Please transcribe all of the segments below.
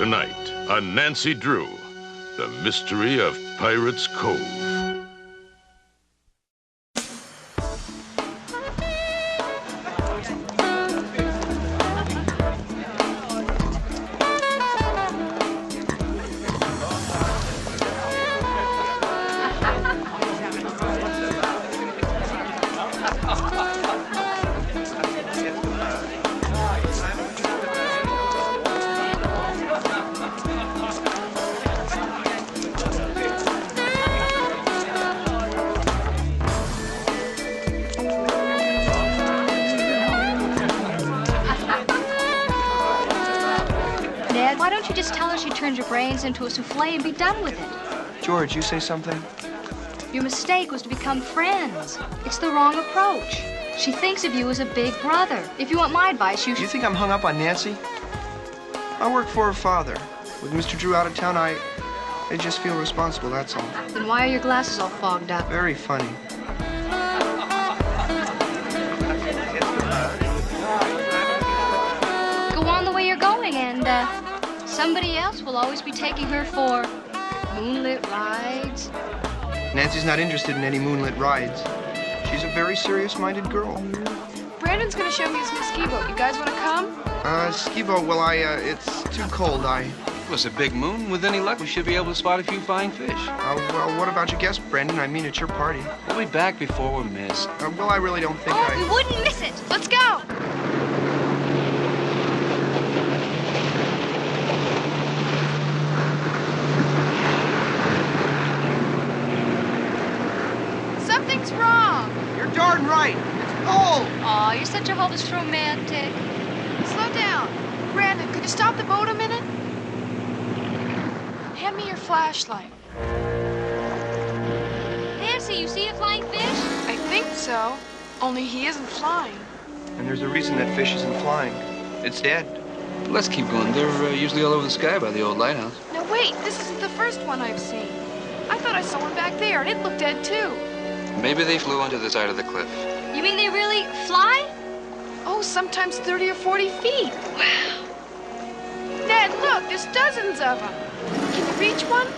Tonight on Nancy Drew, the mystery of Pirates Cove. Why don't you just tell her she turned your brains into a souffle and be done with it? George, you say something? Your mistake was to become friends. It's the wrong approach. She thinks of you as a big brother. If you want my advice, you should... You think I'm hung up on Nancy? I work for her father. With Mr. Drew out of town, I just feel responsible, that's all. Then why are your glasses all fogged up? Very funny. Go on the way you're going, and somebody else will always be taking her for moonlit rides. Nancy's not interested in any moonlit rides. She's a very serious-minded girl. Brandon's gonna show me his new ski boat. You guys wanna come? Ski boat, well, it's too cold. Well, it's a big moon. With any luck, we should be able to spot a few flying fish. Well, what about your guest, Brandon? I mean, it's your party. We'll be back before we're missed. Well, I really don't think We wouldn't miss it. Let's go. Something's wrong. You're darn right. It's cold. Aw, you're such a hopeless romantic. Slow down. Brandon, could you stop the boat a minute? Hand me your flashlight. Nancy, you see a flying fish? I think so. Only he isn't flying. And there's a reason that fish isn't flying. It's dead. Let's keep going. They're usually all over the sky by the old lighthouse. Now wait, this isn't the first one I've seen. I thought I saw one back there, and it looked dead too. Maybe they flew onto the side of the cliff. You mean they really fly? Oh, sometimes 30 or 40 feet. Wow. Ned, look, there's dozens of them. Can you reach one?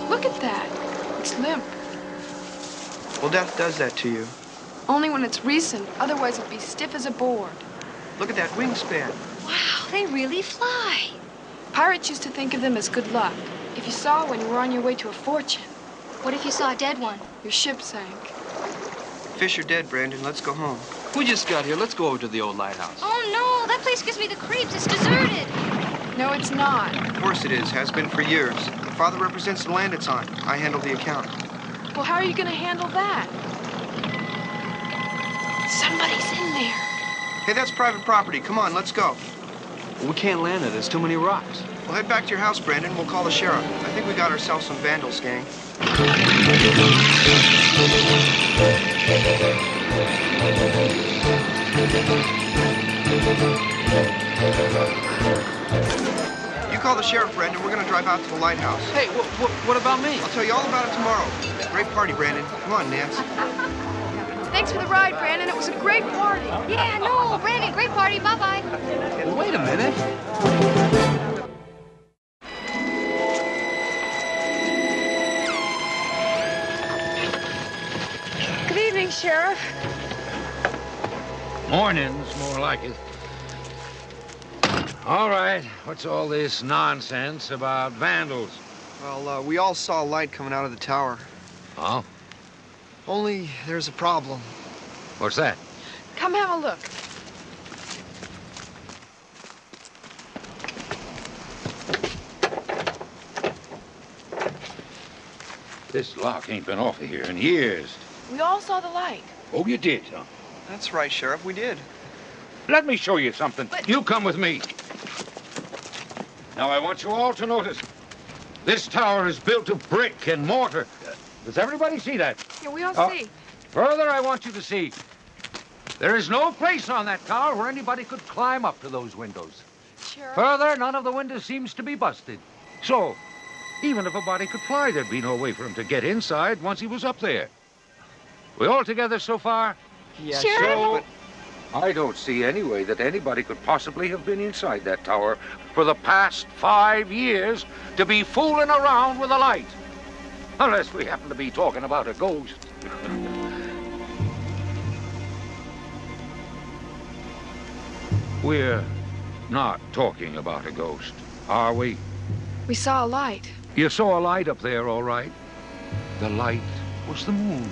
Look at that. It's limp. Well, death does that to you. Only when it's recent. Otherwise, it'd be stiff as a board. Look at that wingspan. Wow, they really fly. Pirates used to think of them as good luck. If you saw one, you were on your way to a fortune. What if you saw a dead one? Your ship sank. Fish are dead, Brandon. Let's go home. We just got here. Let's go over to the old lighthouse. Oh, no, that place gives me the creeps. It's deserted. No, it's not. Of course it is. Has been for years. The father represents the land it's on. I handle the account. Well, how are you going to handle that? Somebody's in there. Hey, that's private property. Come on, let's go. We can't land it. There's too many rocks. We'll head back to your house, Brandon. We'll call the sheriff. I think we got ourselves some vandals, gang. You call the sheriff, Brandon. We're going to drive out to the lighthouse. Hey, what about me? I'll tell you all about it tomorrow. Great party, Brandon. Come on, Nance. Thanks for the ride, Brandon. It was a great party. Yeah, no, Brandon, great party. Bye-bye. Well, wait a minute. Good evening, Sheriff. Morning's more like it. All right, what's all this nonsense about vandals? Well, we all saw a light coming out of the tower. Oh? Only there's a problem. What's that? Come have a look. This lock ain't been off of here in years. We all saw the light. Oh, you did, huh? That's right, Sheriff. We did. Let me show you something. But- You come with me. Now, I want you all to notice. This tower is built of brick and mortar. Does everybody see that? Yeah, we all see. Further, I want you to see. There is no place on that tower where anybody could climb up to those windows. Sheriff. Further, none of the windows seems to be busted. So, even if a body could fly, there'd be no way for him to get inside once he was up there. We all together so far? Yeah, Sheriff? but I don't see any way that anybody could possibly have been inside that tower for the past 5 years to be fooling around with a light. Unless we happen to be talking about a ghost. We're not talking about a ghost, are we? We saw a light. You saw a light up there, all right. The light was the moon,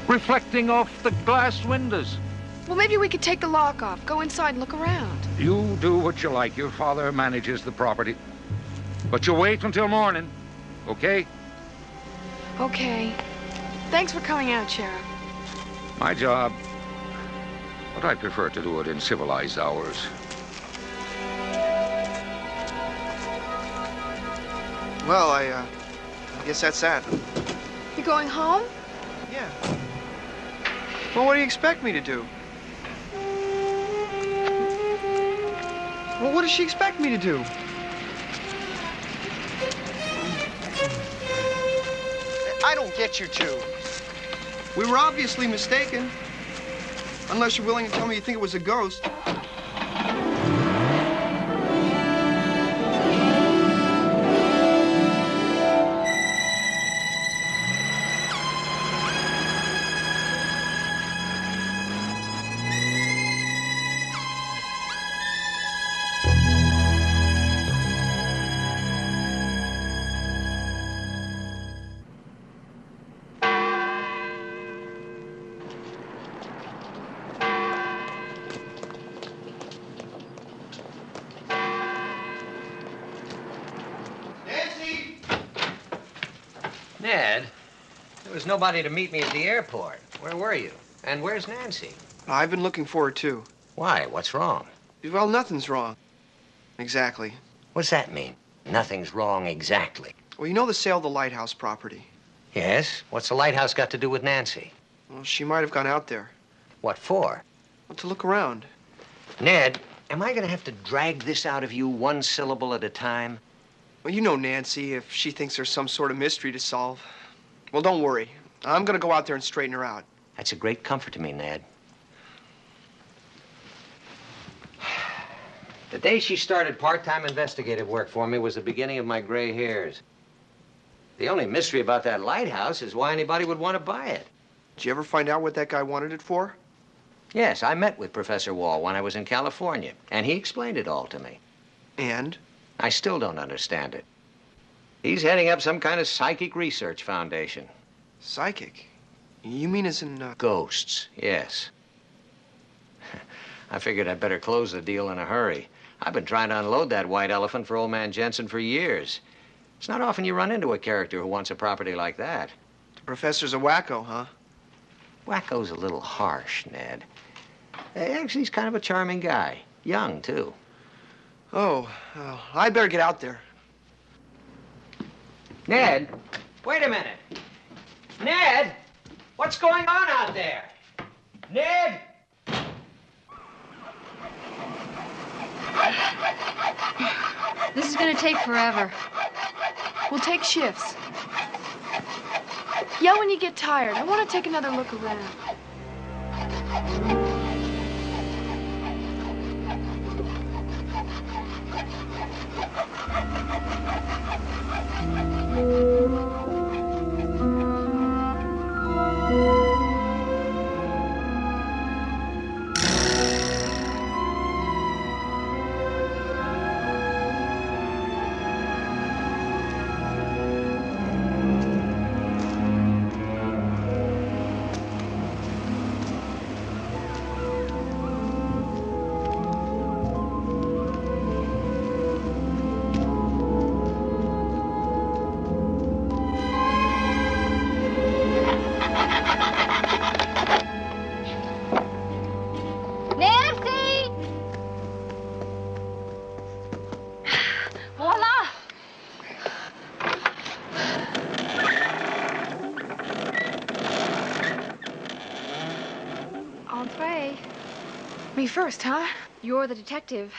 reflecting off the glass windows. Well, maybe we could take the lock off, go inside and look around. You do what you like. Your father manages the property. But you wait until morning, okay? Okay. Thanks for coming out, Sheriff. My job. But I prefer to do it in civilized hours. well, I guess that's that. You going home? Yeah. Well, what do you expect me to do? Well, what does she expect me to do? I don't get you two. We were obviously mistaken. Unless you're willing to tell me you think it was a ghost. Ned, there was nobody to meet me at the airport. Where were you? And where's Nancy? I've been looking for her, too. Why? What's wrong? Well, nothing's wrong. Exactly. What's that mean? Nothing's wrong exactly. Well, you know the sale of the lighthouse property? Yes? What's the lighthouse got to do with Nancy? Well, she might have gone out there. What for? Well, to look around. Ned, am I going to have to drag this out of you one syllable at a time? Well, you know Nancy, if she thinks there's some sort of mystery to solve. Well, don't worry. I'm gonna go out there and straighten her out. That's a great comfort to me, Ned. The day she started part-time investigative work for me was the beginning of my gray hairs. The only mystery about that lighthouse is why anybody would want to buy it. Did you ever find out what that guy wanted it for? Yes, I met with Professor Wall when I was in California, and he explained it all to me. And? I still don't understand it. He's heading up some kind of psychic research foundation. Psychic? You mean as in, Ghosts, yes. I figured I'd better close the deal in a hurry. I've been trying to unload that white elephant for old man Jensen for years. It's not often you run into a character who wants a property like that. The professor's a wacko, huh? Wacko's a little harsh, Ned. Actually, he's kind of a charming guy. Young, too. Oh, I better get out there. Ned, wait a minute. Ned, what's going on out there? Ned! This is gonna take forever. We'll take shifts. Yell when you get tired. I want to take another look around. Nancy! Voila! Entree. Me first, huh? You're the detective.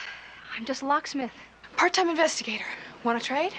I'm just a locksmith. Part-time investigator. Want to trade?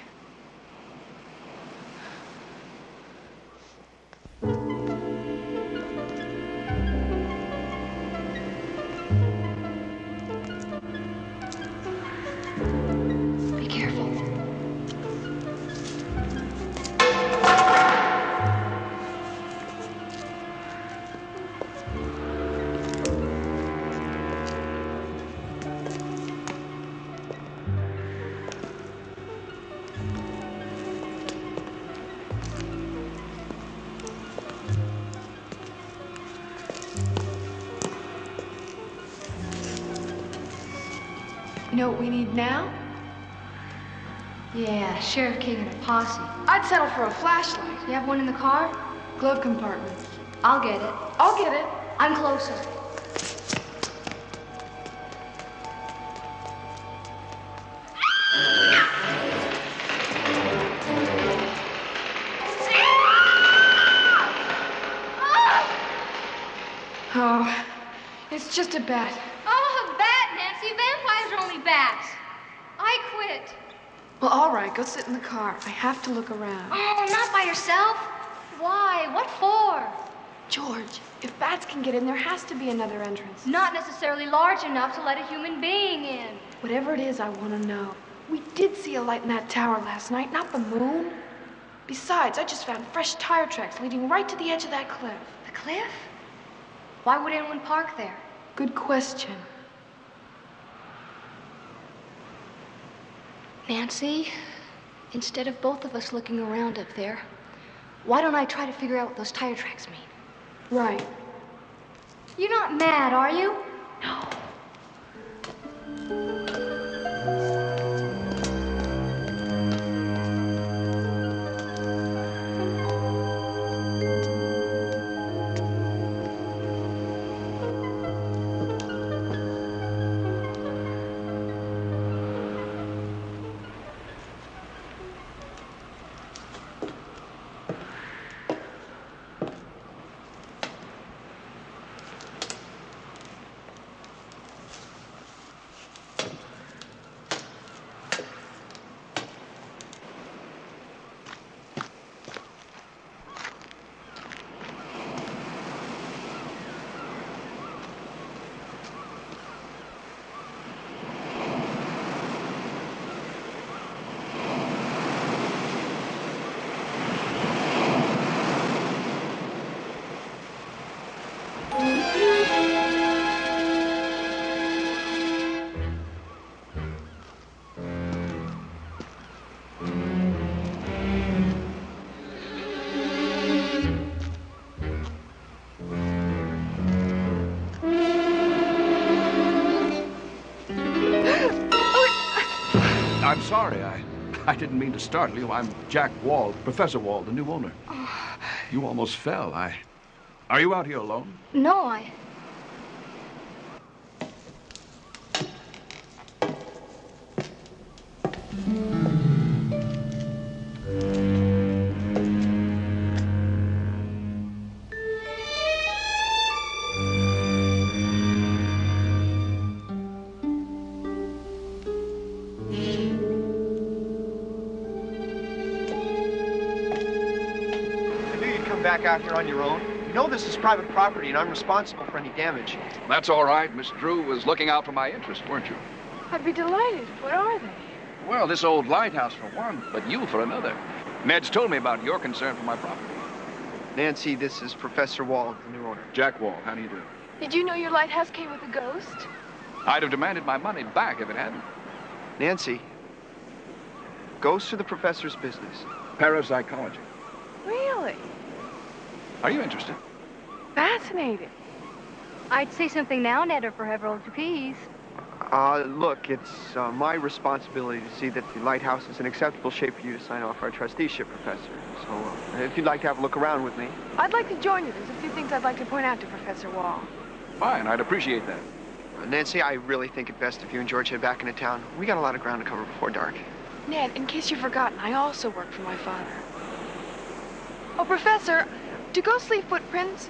You know what we need now? Yeah, Sheriff King and a posse. I'd settle for a flashlight. You have one in the car? Glove compartment. I'll get it. I'll get it. I'm closer. Oh, it's just a bat. Oh, a bat, Nancy. Vampires are only bats. I quit. Well, all right, go sit in the car. I have to look around. Oh, not by yourself. Why? What for? George, if bats can get in, there has to be another entrance. Not necessarily large enough to let a human being in. Whatever it is, I want to know. We did see a light in that tower last night, not the moon. Besides, I just found fresh tire tracks leading right to the edge of that cliff. The cliff? Why would anyone park there? Good question. Nancy, instead of both of us looking around up there, why don't I try to figure out what those tire tracks mean? Right. You're not mad, are you? No. I'm sorry. I didn't mean to startle you. I'm Jack Wald, Professor Wald, the new owner. You almost fell. Are you out here alone? No, Back out here on your own. You know this is private property and I'm responsible for any damage. That's all right. Miss Drew was looking out for my interest, weren't you? I'd be delighted. What are they? Well, this old lighthouse for one, but you for another. Ned's told me about your concern for my property. Nancy, this is Professor Wald, the new owner. Jack Wald, how do you do? Did you know your lighthouse came with a ghost? I'd have demanded my money back if it hadn't. Nancy, ghosts are the professor's business. Parapsychology. Really? Are you interested? Fascinating. I'd say something now, Ned, or forever hold your peace. Look, it's my responsibility to see that the lighthouse is in acceptable shape for you to sign off our trusteeship, Professor. So, if you'd like to have a look around with me. I'd like to join you. There's a few things I'd like to point out to Professor Wall. Fine, I'd appreciate that. Nancy, I really think it best if you and George head back into town. We got a lot of ground to cover before dark. Ned, in case you've forgotten, I also work for my father. Oh, Professor, do ghosts leave footprints?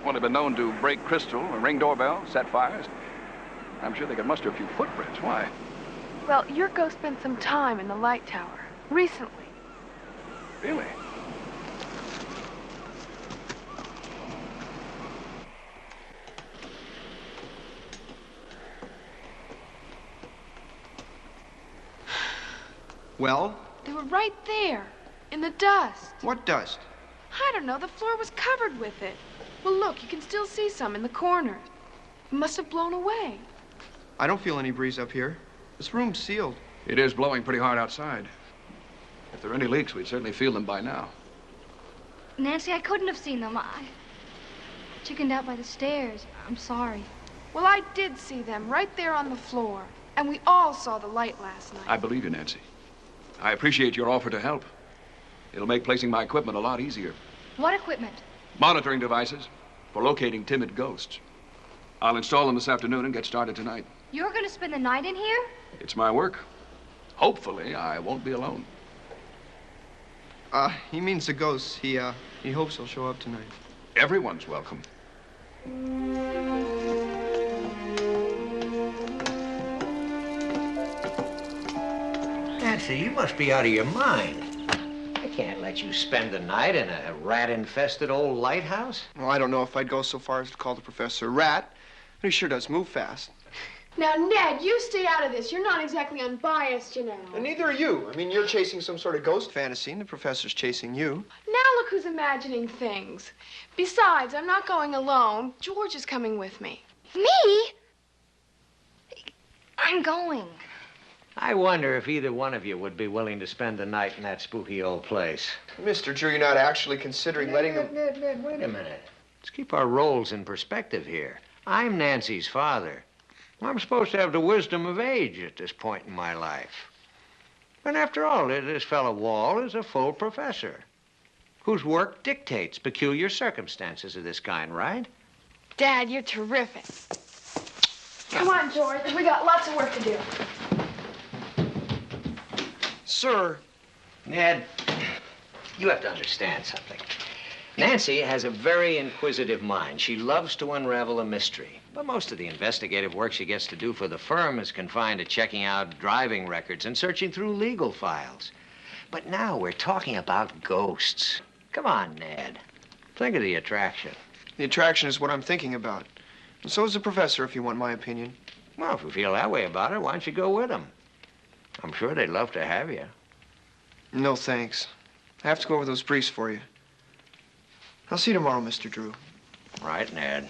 Well, they've been known to break crystal, ring doorbells, set fires. I'm sure they could muster a few footprints. Why? Well, your ghost spent some time in the light tower. Recently. Really? Well? They were right there, in the dust. What dust? I don't know, the floor was covered with it. Well, look, you can still see some in the corners. It must have blown away. I don't feel any breeze up here. This room's sealed. It is blowing pretty hard outside. If there are any leaks, we'd certainly feel them by now. Nancy, I couldn't have seen them. I chickened out by the stairs. I'm sorry. Well, I did see them right there on the floor. And we all saw the light last night. I believe you, Nancy. I appreciate your offer to help. It'll make placing my equipment a lot easier. What equipment? Monitoring devices for locating timid ghosts. I'll install them this afternoon and get started tonight. You're going to spend the night in here? It's my work. Hopefully, I won't be alone. He means the ghosts. He hopes he'll show up tonight. Everyone's welcome. Nancy, you must be out of your mind. I can't let you spend the night in a rat-infested old lighthouse. Well, I don't know if I'd go so far as to call the professor a rat, but he sure does move fast. Now, Ned, you stay out of this. You're not exactly unbiased, you know. And neither are you. I mean, you're chasing some sort of ghost fantasy, and the professor's chasing you. Now look who's imagining things. Besides, I'm not going alone. George is coming with me. Me? I'm going. I wonder if either one of you would be willing to spend the night in that spooky old place. Mr. Drew, you're not actually considering letting them... Ned, wait a minute. Let's keep our roles in perspective here. I'm Nancy's father. I'm supposed to have the wisdom of age at this point in my life. And after all, this fellow Wall is a full professor whose work dictates peculiar circumstances of this kind, right? Dad, you're terrific. Come on, George. We got lots of work to do. Sir. Ned, you have to understand something. Nancy has a very inquisitive mind. She loves to unravel a mystery. But most of the investigative work she gets to do for the firm is confined to checking out driving records and searching through legal files. But now we're talking about ghosts. Come on, Ned. Think of the attraction. The attraction is what I'm thinking about. And so is the professor, if you want my opinion. Well, if you feel that way about it, why don't you go with them? I'm sure they'd love to have you. No, thanks. I have to go over those briefs for you. I'll see you tomorrow, Mr. Drew. Right, Ned.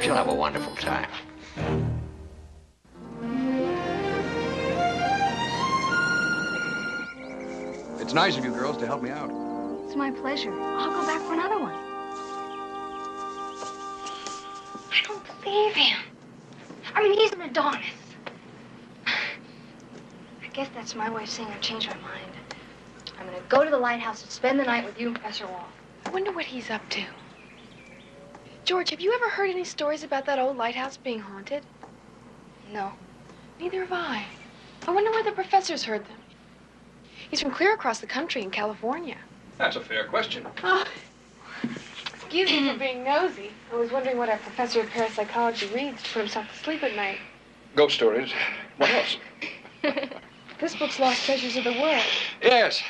She'll have a wonderful time. It's nice of you girls to help me out. It's my pleasure. I'll go back for another one. I don't believe him. I mean, he's an Adonis. I guess that's my way of saying I've changed my mind. I'm going to go to the lighthouse and spend the night with you and Professor Wall. I wonder what he's up to. George, have you ever heard any stories about that old lighthouse being haunted? No. Neither have I. I wonder where the professor's heard them. He's from clear across the country in California. That's a fair question. Oh, excuse me for being nosy. I was wondering what our professor of parapsychology reads to put himself to sleep at night. Ghost stories. What else? This book's Lost Treasures of the World. Yes.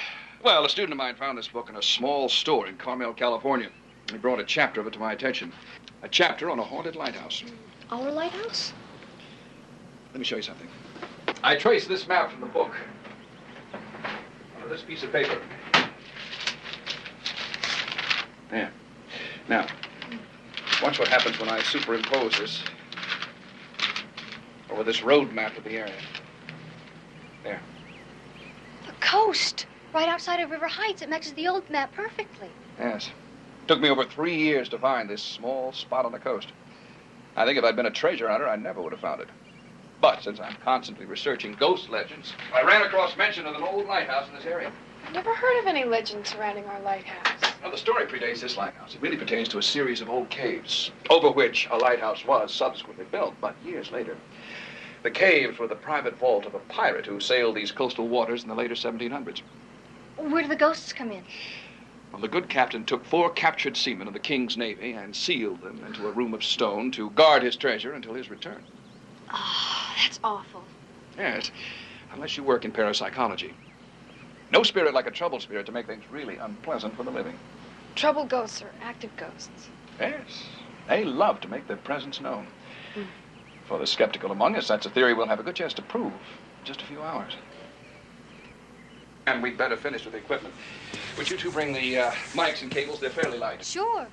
Well, a student of mine found this book in a small store in Carmel, California. He brought a chapter of it to my attention. A chapter on a haunted lighthouse. Our lighthouse? Let me show you something. I traced this map from the book on this piece of paper. There. Now, watch what happens when I superimpose this over this road map of the area. There. The coast. Right outside of River Heights. It matches the old map perfectly. Yes. Took me over 3 years to find this small spot on the coast. I think if I'd been a treasure hunter, I never would have found it. But since I'm constantly researching ghost legends, I ran across mention of an old lighthouse in this area. I've never heard of any legends surrounding our lighthouse. Now, the story predates this lighthouse. It really pertains to a series of old caves, over which a lighthouse was subsequently built, but years later. The caves were the private vault of a pirate who sailed these coastal waters in the later 1700s. Where do the ghosts come in? Well, the good captain took 4 captured seamen of the King's Navy and sealed them into a room of stone to guard his treasure until his return. Oh, that's awful. Yes, unless you work in parapsychology. No spirit like a troubled spirit to make things really unpleasant for the living. Troubled ghosts are active ghosts. Yes, they love to make their presence known. For the skeptical among us, that's a theory we'll have a good chance to prove in just a few hours. And we'd better finish with the equipment. Would you two bring the mics and cables? They're fairly light. Sure.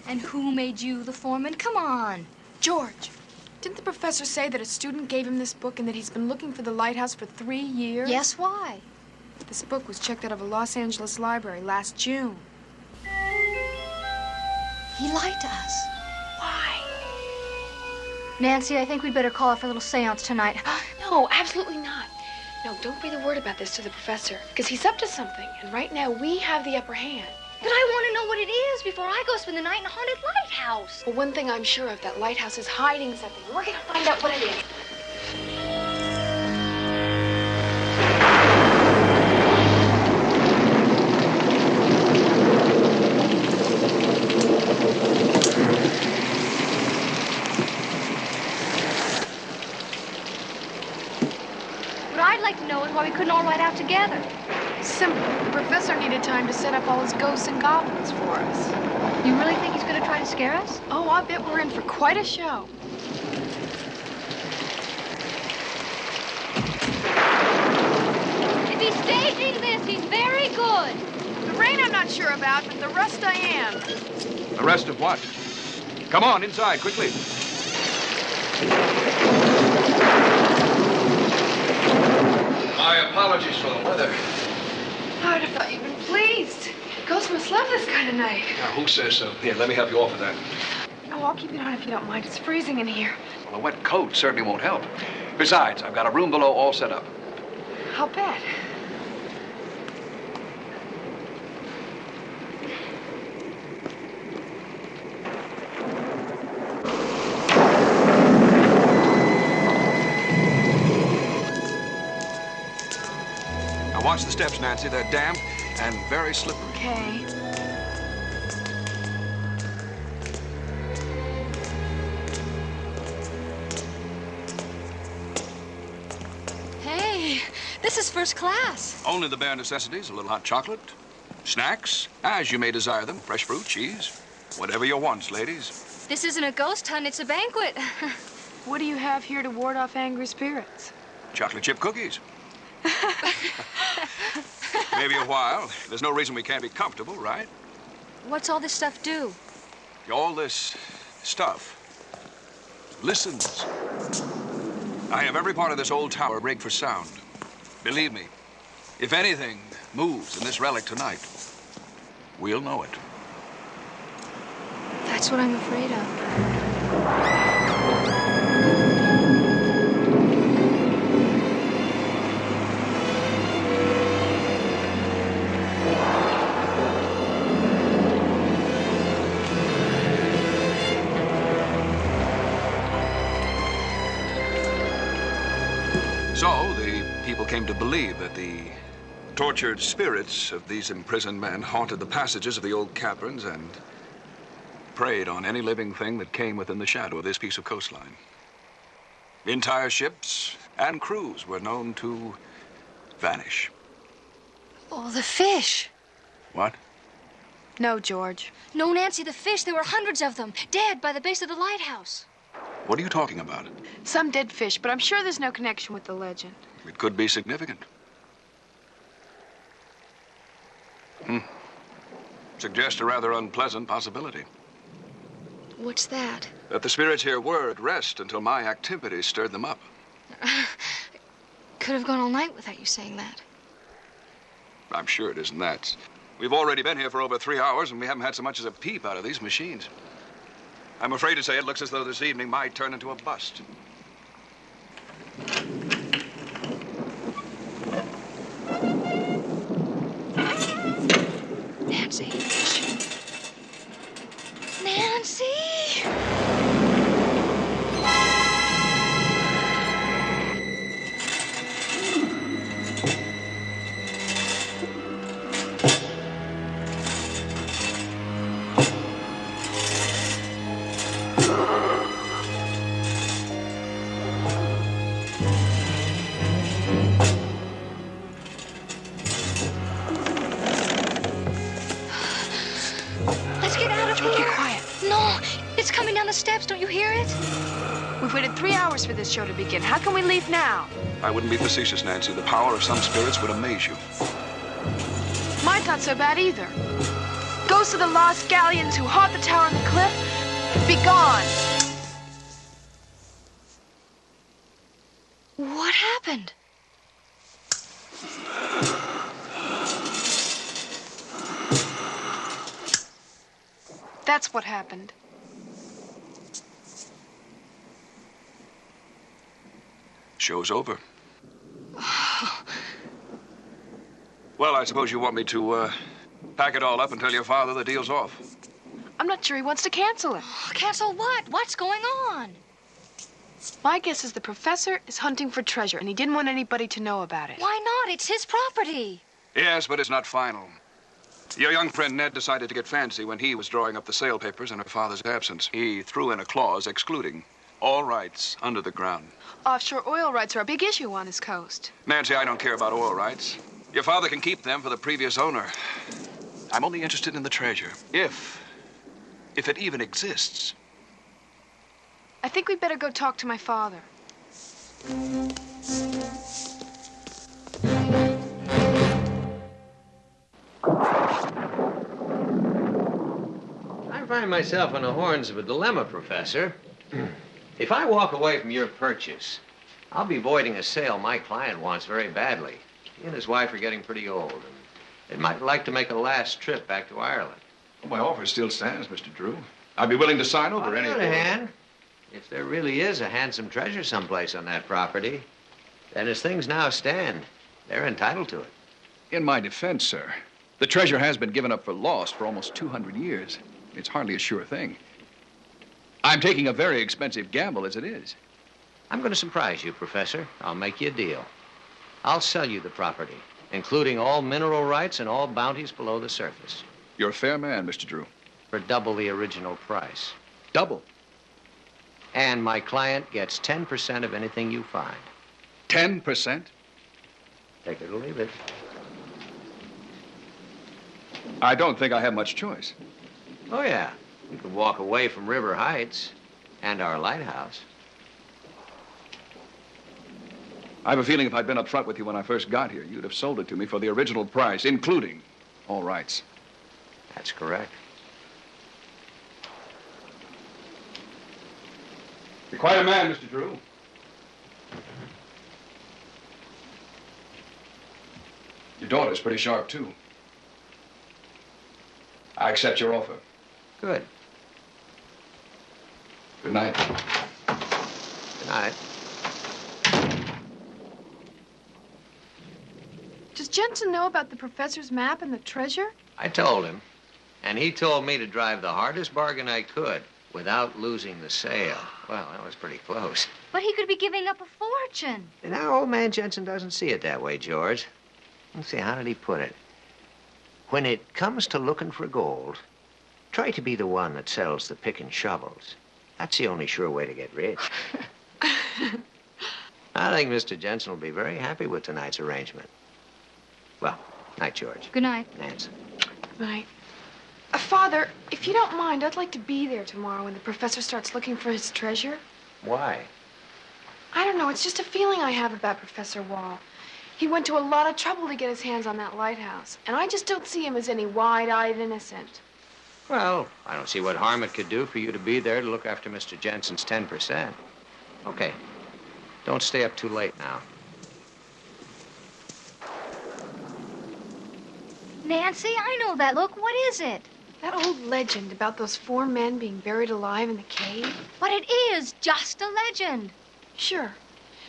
And who made you the foreman? Come on. George, didn't the professor say that a student gave him this book and that he's been looking for the lighthouse for 3 years? Yes, why? This book was checked out of a Los Angeles library last June. He lied to us. Why? Nancy, I think we'd better call off a little seance tonight. No, absolutely not. No, don't breathe a word about this to the professor, because he's up to something, and right now we have the upper hand. But I want to know what it is before I go spend the night in a haunted lighthouse. Well, one thing I'm sure of, that lighthouse is hiding something. We're going to find out what it is. What I'd like to know is why we couldn't all ride out together. Simple. The professor needed time to set up all his ghosts and goblins for us. You really think he's going to try to scare us? Oh, I bet we're in for quite a show. If he's staging this, he's very good. The rain I'm not sure about, but the rest I am. The rest of what? Come on, inside, quickly. My apologies for the weather. I'd have thought you'd been pleased. Ghosts must love this kind of night. Now, who says so? Here, let me help you off with that. Oh, I'll keep it on if you don't mind. It's freezing in here. Well, a wet coat certainly won't help. Besides, I've got a room below all set up. I'll bet. Now, watch the steps, Nancy. They're damp and very slippery. Okay. Hey, this is first class. Only the bare necessities, a little hot chocolate, snacks, as you may desire them, fresh fruit, cheese, whatever your wants, ladies. This isn't a ghost hunt, it's a banquet. What do you have here to ward off angry spirits? Chocolate chip cookies. Maybe a while. There's no reason we can't be comfortable, right? What's all this stuff do? All this stuff listens. I have every part of this old tower rigged for sound. Believe me, if anything moves in this relic tonight, we'll know it. That's what I'm afraid of. So, the people came to believe that the tortured spirits of these imprisoned men haunted the passages of the old caverns and preyed on any living thing that came within the shadow of this piece of coastline. Entire ships and crews were known to vanish. Oh, the fish. What? No, George. No, Nancy, the fish. There were hundreds of them, dead by the base of the lighthouse. What are you talking about? Some dead fish, but I'm sure there's no connection with the legend. It could be significant. Suggests a rather unpleasant possibility. What's that? That the spirits here were at rest until my activities stirred them up. Could have gone all night without you saying that. I'm sure it isn't that. We've already been here for over 3 hours, and we haven't had so much as a peep out of these machines. I'm afraid to say it looks as though this evening might turn into a bust. Nancy. Nancy! It's coming down the steps. Don't you hear it? We've waited 3 hours for this show to begin. How can we leave now? I wouldn't be facetious, Nancy. The power of some spirits would amaze you. Mine's not so bad either. Ghosts of the lost galleons who haunt the tower on the cliff, be gone. What happened? That's what happened. Show's over. Well, I suppose you want me to pack it all up and tell your father the deal's off. I'm not sure he wants to cancel it. Cancel what? What's going on? My guess is the professor is hunting for treasure, and he didn't want anybody to know about it. Why not? It's his property. Yes, but it's not final. Your young friend Ned decided to get fancy when he was drawing up the sale papers in her father's absence. He threw in a clause excluding all rights under the ground. Offshore oil rights are a big issue on this coast. Nancy, I don't care about oil rights. Your father can keep them for the previous owner. I'm only interested in the treasure, if it even exists. I think we'd better go talk to my father. I find myself on the horns of a dilemma, Professor. If I walk away from your purchase, I'll be voiding a sale my client wants very badly. He and his wife are getting pretty old, and they might like to make a last trip back to Ireland. Well, my offer still stands, Mr. Drew. I'd be willing to sign over any... On the other hand, if there really is a handsome treasure someplace on that property, then as things now stand, they're entitled to it. In my defense, sir, the treasure has been given up for lost for almost 200 years. It's hardly a sure thing. I'm taking a very expensive gamble as it is. I'm going to surprise you, Professor. I'll make you a deal. I'll sell you the property, including all mineral rights and all bounties below the surface. You're a fair man, Mr. Drew. For double the original price. Double? And my client gets 10% of anything you find. 10%? Take it or leave it. I don't think I have much choice. Oh, yeah. You could walk away from River Heights and our lighthouse. I have a feeling if I'd been up front with you when I first got here, you'd have sold it to me for the original price, including all rights. That's correct. You're quite a man, Mr. Drew. Your daughter's pretty sharp, too. I accept your offer. Good. Good night. Good night. Does Jensen know about the professor's map and the treasure? I told him, and he told me to drive the hardest bargain I could without losing the sale. Well, that was pretty close. But he could be giving up a fortune. Now, old man Jensen doesn't see it that way, George. Let's see, how did he put it? When it comes to looking for gold, try to be the one that sells the pick and shovels. That's the only sure way to get rich. I think Mr. Jensen will be very happy with tonight's arrangement. Well, night, George. Good night. Nancy. Right. Father, if you don't mind, I'd like to be there tomorrow when the professor starts looking for his treasure. Why? I don't know. It's just a feeling I have about Professor Wall. He went to a lot of trouble to get his hands on that lighthouse, and I just don't see him as any wide-eyed innocent. Well, I don't see what harm it could do for you to be there to look after Mr. Jensen's 10%. Okay. Don't stay up too late now. Nancy, I know that look. What is it? That old legend about those 4 men being buried alive in the cave? But it is just a legend. Sure.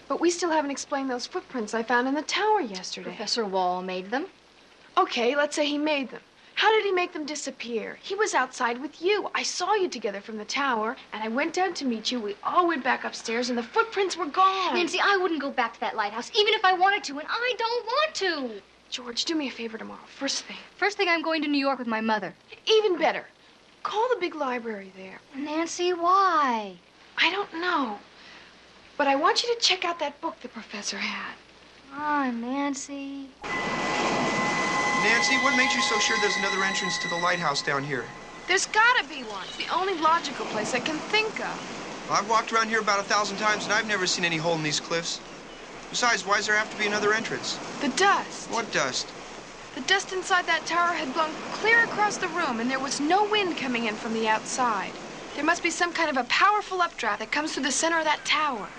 But we still haven't explained those footprints I found in the tower yesterday. Professor Wall made them. Okay, let's say he made them. How did he make them disappear? He was outside with you. I saw you together from the tower, and I went down to meet you. We all went back upstairs, and the footprints were gone. Nancy, I wouldn't go back to that lighthouse, even if I wanted to, and I don't want to. George, do me a favor tomorrow. First thing. First thing, I'm going to New York with my mother. Even better. Call the big library there. Nancy, why? I don't know. But I want you to check out that book the professor had. Ah, Nancy. Nancy, what makes you so sure there's another entrance to the lighthouse down here? There's gotta be one. It's the only logical place I can think of. Well, I've walked around here about 1,000 times, and I've never seen any hole in these cliffs. Besides, why does there have to be another entrance? The dust. What dust? The dust inside that tower had blown clear across the room, and there was no wind coming in from the outside. There must be some kind of a powerful updraft that comes through the center of that tower.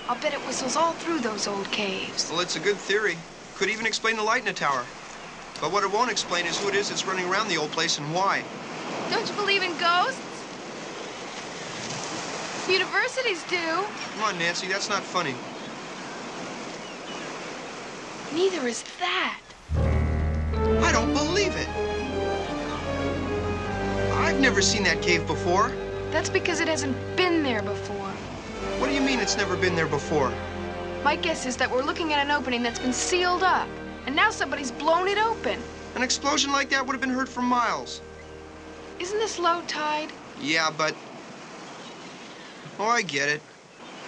I'll bet it whistles all through those old caves. Well, it's a good theory. Could even explain the light in a tower. But what it won't explain is who it is that's running around the old place and why. Don't you believe in ghosts? Universities do. Come on, Nancy, that's not funny. Neither is that. I don't believe it. I've never seen that cave before. That's because it hasn't been there before. What do you mean it's never been there before? My guess is that we're looking at an opening that's been sealed up, and now somebody's blown it open. An explosion like that would have been heard for miles. Isn't this low tide? Yeah, but... Oh, I get it.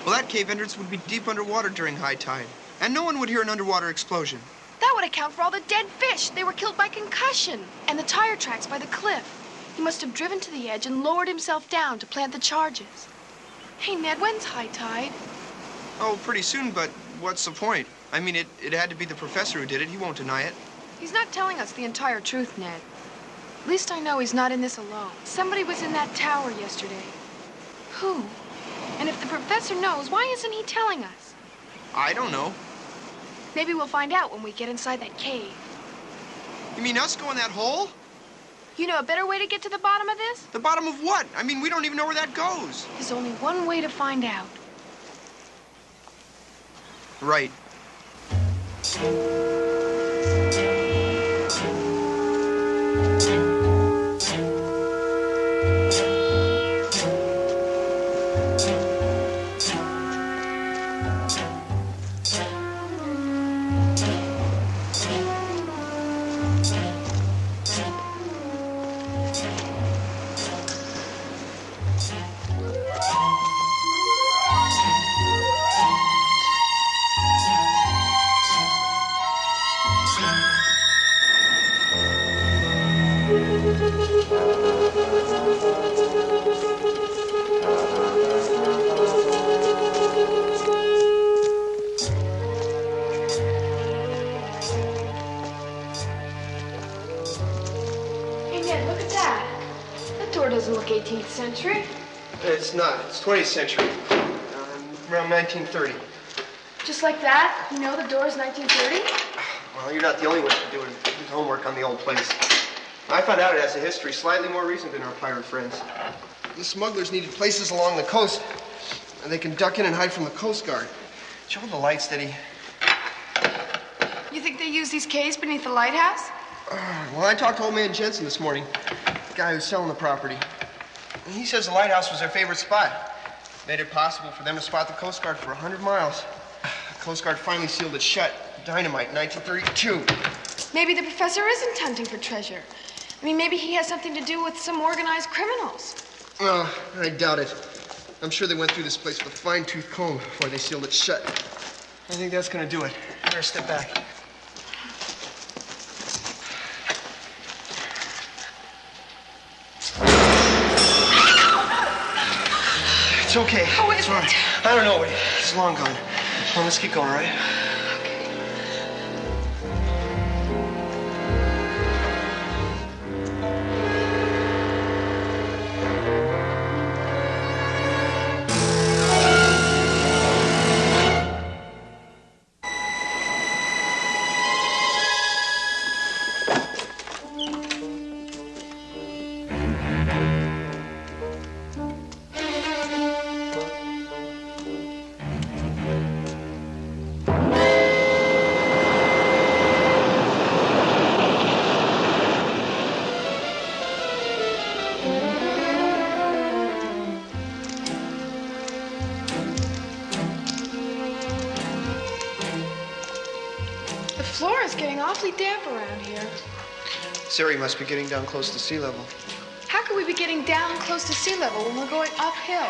Well, that cave entrance would be deep underwater during high tide, and no one would hear an underwater explosion. That would account for all the dead fish. They were killed by concussion. And the tire tracks by the cliff. He must have driven to the edge and lowered himself down to plant the charges. Hey, Ned, when's high tide? Oh, pretty soon, but what's the point? I mean, it had to be the professor who did it. He won't deny it. He's not telling us the entire truth, Ned. At least I know he's not in this alone. Somebody was in that tower yesterday. Who? And if the professor knows, why isn't he telling us? I don't know. Maybe we'll find out when we get inside that cave. You mean us go in that hole? You know a better way to get to the bottom of this? The bottom of what? I mean, we don't even know where that goes. There's only one way to find out. Right. Doesn't look 18th century. It's not. It's 20th century. Around 1930. Just like that? You know the door's 1930? Well, you're not the only one doing his homework on the old place. I found out it has a history slightly more recent than our pirate friends. The smugglers needed places along the coast, and they can duck in and hide from the Coast Guard. Show the lights that he... You think they use these caves beneath the lighthouse? Well, I talked to old man Jensen this morning, the guy who's selling the property. And he says the lighthouse was their favorite spot. Made it possible for them to spot the Coast Guard for 100 miles. The Coast Guard finally sealed it shut. Dynamite in 1932. Maybe the professor isn't hunting for treasure. I mean, maybe he has something to do with some organized criminals. Oh, I doubt it. I'm sure they went through this place with a fine-tooth comb before they sealed it shut. I think that's gonna do it. Better step back. It's okay. Oh, it's all right. I don't know. It's long gone. Well, let's keep going, all right? The floor is getting awfully damp around here. Surrey must be getting down close to sea level. How could we be getting down close to sea level when we're going uphill?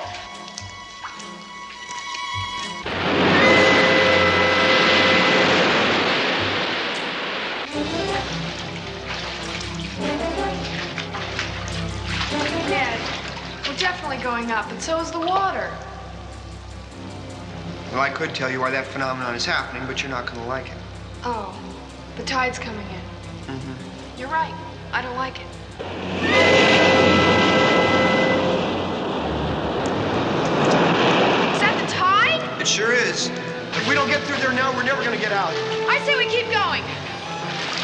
Ned, we're definitely going up, and so is the water. Well, I could tell you why that phenomenon is happening, but you're not going to like it. Oh, the tide's coming in. Mm-hmm. You're right. I don't like it. Is that the tide? It sure is. If we don't get through there now, we're never going to get out. I say we keep going.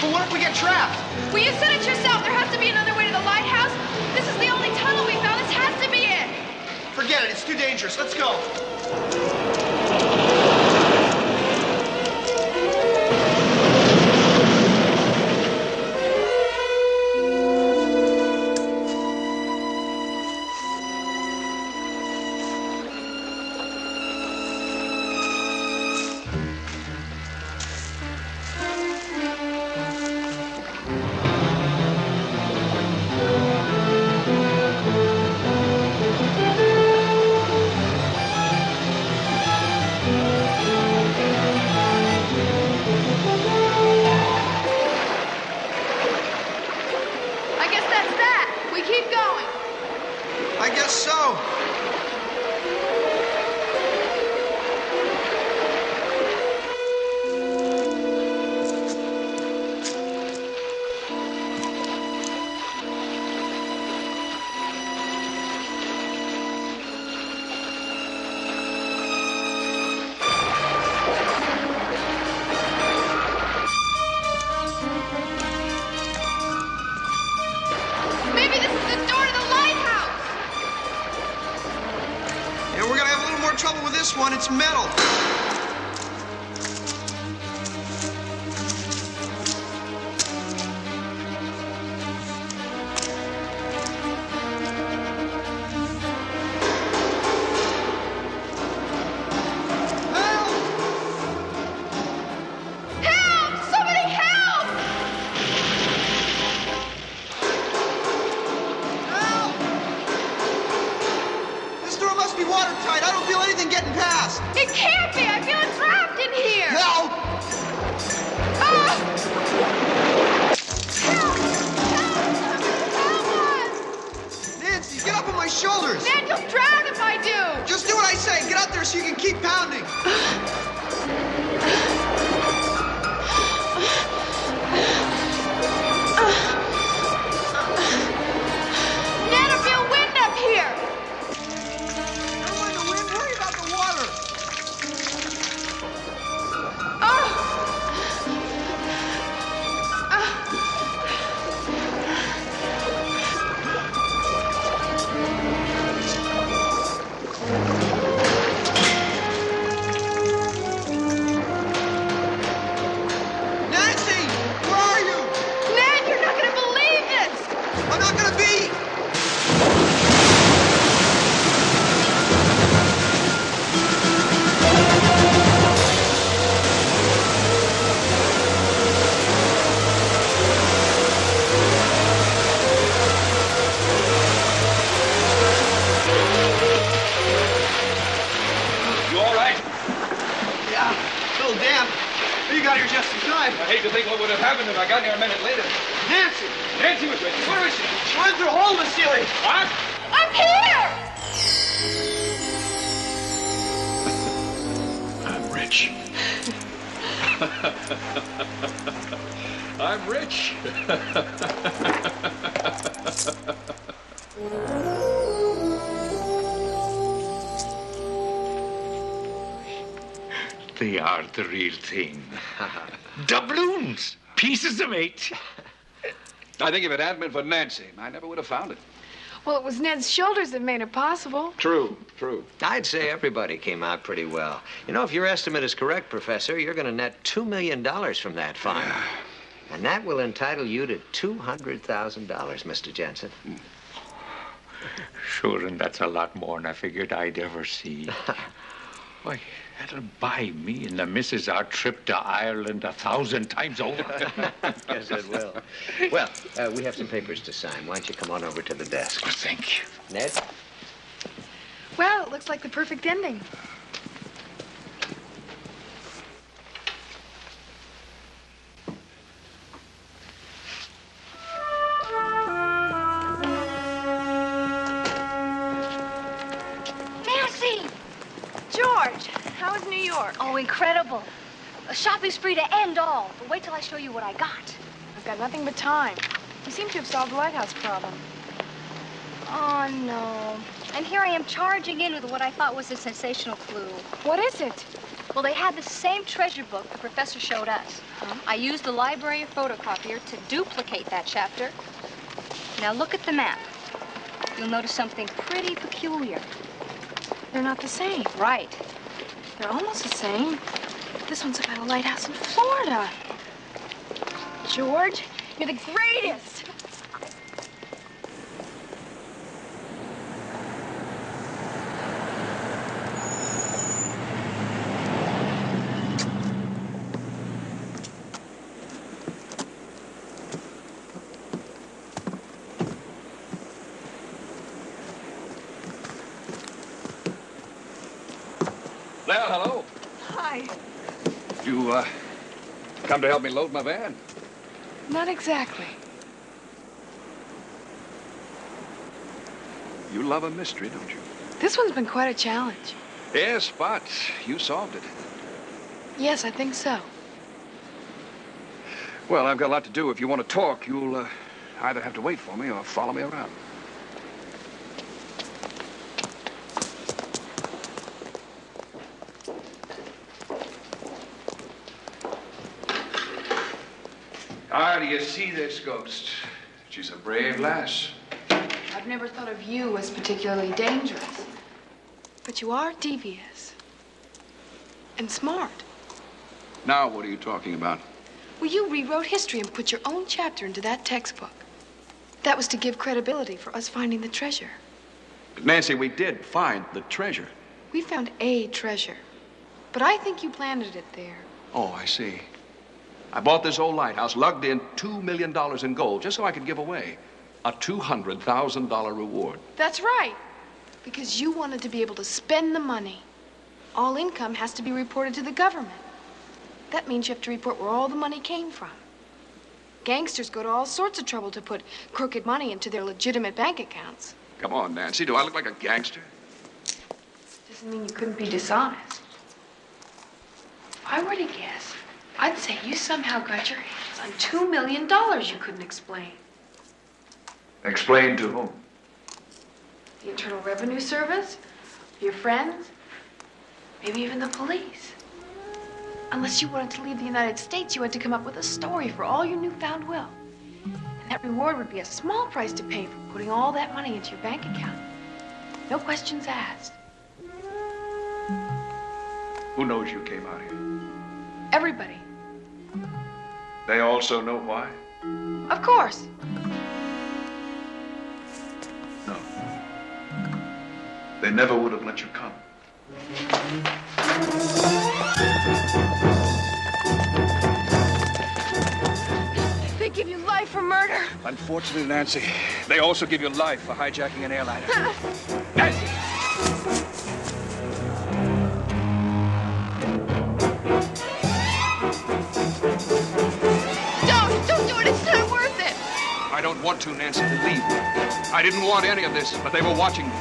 But what if we get trapped? Well, you said it yourself. There has to be another way to the lighthouse. This is the tunnel we found. This has to be it. Forget it. It's too dangerous. Let's go. I guess so. Maybe this is the door to the lighthouse. Yeah, we're gonna have a little more trouble with this one. It's metal. Help! Somebody help! This door must be watertight. I don't feel anything getting past. It can't be. I feel trapped in here. Help! Ah! Help! Help us! Nancy, get up on my shoulders. Ned, you'll drown if I do. Just do what I say. Get out there so you can keep pounding. Ned, I feel wind up here. Never mind the wind. Worry about the water. Nancy, where are you? Ned, you're not going to believe this. I'm not gonna be. You all right? Yeah, a little damp. You got here just in time. I hate to think what would have happened if I got here a minute later. Nancy, Nancy was with you. Where is she? she went through a hole in the ceiling. What? I'm here. I'm rich. I'm rich. They are the real thing. Doubloons, pieces of eight. I think if it hadn't been for Nancy, I never would have found it. Well, it was Ned's shoulders that made it possible. True, true. I'd say everybody came out pretty well. You know, if your estimate is correct, Professor, you're going to net $2 million from that find. And that will entitle you to $200,000, Mr. Jensen. Sure, and that's a lot more than I figured I'd ever see. Why, that'll buy me and the missus our trip to Ireland 1,000 times over. Yes, it will. Well, we have some papers to sign. Why don't you come on over to the desk? Oh, thank you. Ned? Well, it looks like the perfect ending. Nancy! George, how was New York? Oh, incredible. A shopping spree to end all. But wait till I show you what I got. I've got nothing but time. We seem to have solved the lighthouse problem. Oh, no. And here I am charging in with what I thought was a sensational clue. What is it? Well, they had the same treasure book the professor showed us. I used the library photocopier to duplicate that chapter. Now look at the map. you'll notice something pretty peculiar. They're not the same. Right. They're almost the same. This one's about a lighthouse in Florida. George, you're the greatest. Well, hello. Hi. You, come to help me load my van? Not exactly. You love a mystery, don't you? This one's been quite a challenge. Yes, but you solved it. Yes, I think so. Well, I've got a lot to do. If you want to talk, you'll either have to wait for me or follow me around. How do you see this ghost? She's a brave lass. I've never thought of you as particularly dangerous. But you are devious. And smart. Now, what are you talking about? Well, you rewrote history and put your own chapter into that textbook. That was to give credibility for us finding the treasure. But Nancy, we did find the treasure. We found a treasure. But I think you planted it there. Oh, I see. I bought this old lighthouse, lugged in $2 million in gold, just so I could give away a $200,000 reward. That's right. Because you wanted to be able to spend the money. All income has to be reported to the government. That means you have to report where all the money came from. Gangsters go to all sorts of trouble to put crooked money into their legitimate bank accounts. Come on, Nancy. Do I look like a gangster? Doesn't mean you couldn't be dishonest. If I were to guess, I'd say you somehow got your hands on $2 million you couldn't explain. Explain to whom? The Internal Revenue Service, your friends, maybe even the police. Unless you wanted to leave the United States, you had to come up with a story for all your newfound wealth. And that reward would be a small price to pay for putting all that money into your bank account. No questions asked. Who knows you came out here? Everybody. They also know why? Of course. No. They never would have let you come. They give you life for murder. Unfortunately, Nancy, they also give you life for hijacking an airliner. Nancy! Don't do it. It's not worth it. I don't want to, Nancy. Believe me. I didn't want any of this, but they were watching me.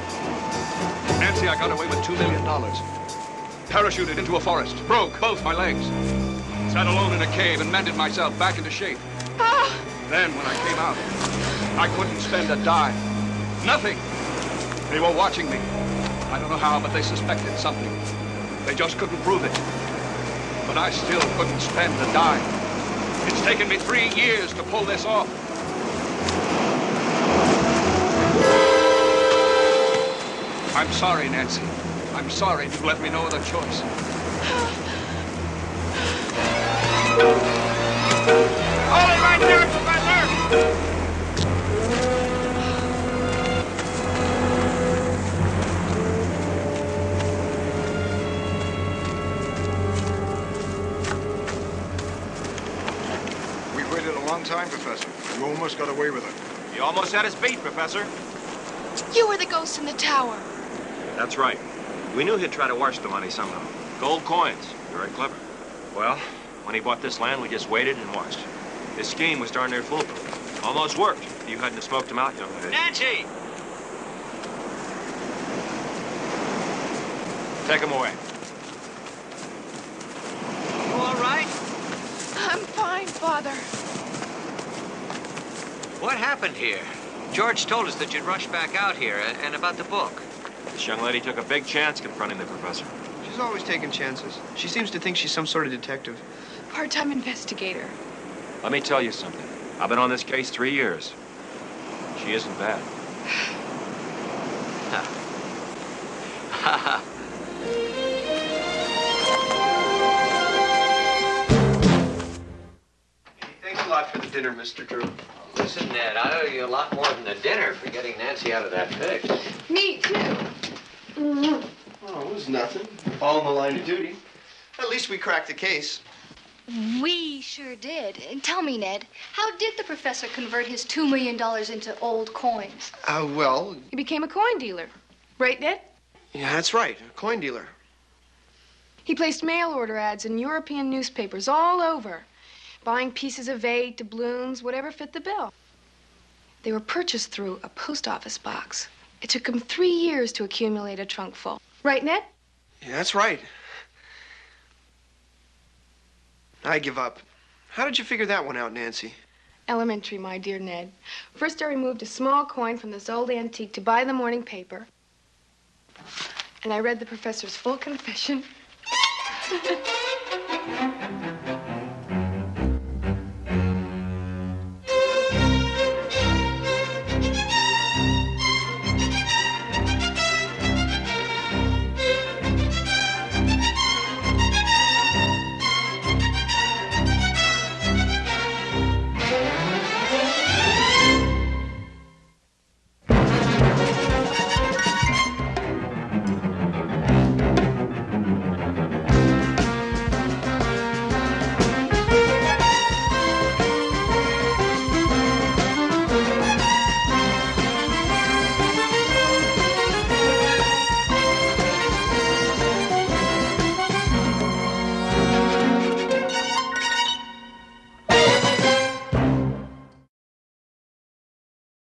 Nancy, I got away with $2 million. Parachuted into a forest, broke both my legs. Sat alone in a cave and mended myself back into shape. Then, when I came out, I couldn't spend a dime. Nothing. They were watching me. I don't know how, but they suspected something. They just couldn't prove it. But I still couldn't spend a dime. It's taken me 3 years to pull this off. I'm sorry, Nancy. I'm sorry you let me no other choice. Hold it right there, Professor! We've waited a long time, Professor. You almost got away with it. You almost had us beat, Professor. You were the ghost in the tower. That's right. We knew he'd try to wash the money somehow. Gold coins. Very clever. Well, when he bought this land, we just waited and watched. His scheme was darn near foolproof. Almost worked. If you hadn't have smoked him out, young lady. Nancy! Take him away. You all right? I'm fine, Father. What happened here? George told us that you'd rush back out here, and about the book. This young lady took a big chance confronting the professor. She's always taking chances. She seems to think she's some sort of detective. Part-time investigator. Let me tell you something. I've been on this case 3 years. She isn't bad. Thanks a lot for the dinner, Mr. Drew. Listen, Ned, I owe you a lot more than the dinner for getting Nancy out of that fix. Me, too. Oh, it was nothing. All in the line of duty. At least we cracked the case. We sure did. And tell me, Ned, how did the professor convert his $2 million into old coins? Well, He became a coin dealer. Right, Ned? yeah, that's right. A coin dealer. He placed mail order ads in European newspapers all over, buying pieces of eight, doubloons, whatever fit the bill. They were purchased through a post office box. It took him 3 years to accumulate a trunk full. Right, Ned? Yeah, that's right. I give up. How did you figure that one out, Nancy? Elementary, my dear Ned. First, I removed a small coin from this old antique to buy the morning paper. And I read the professor's full confession.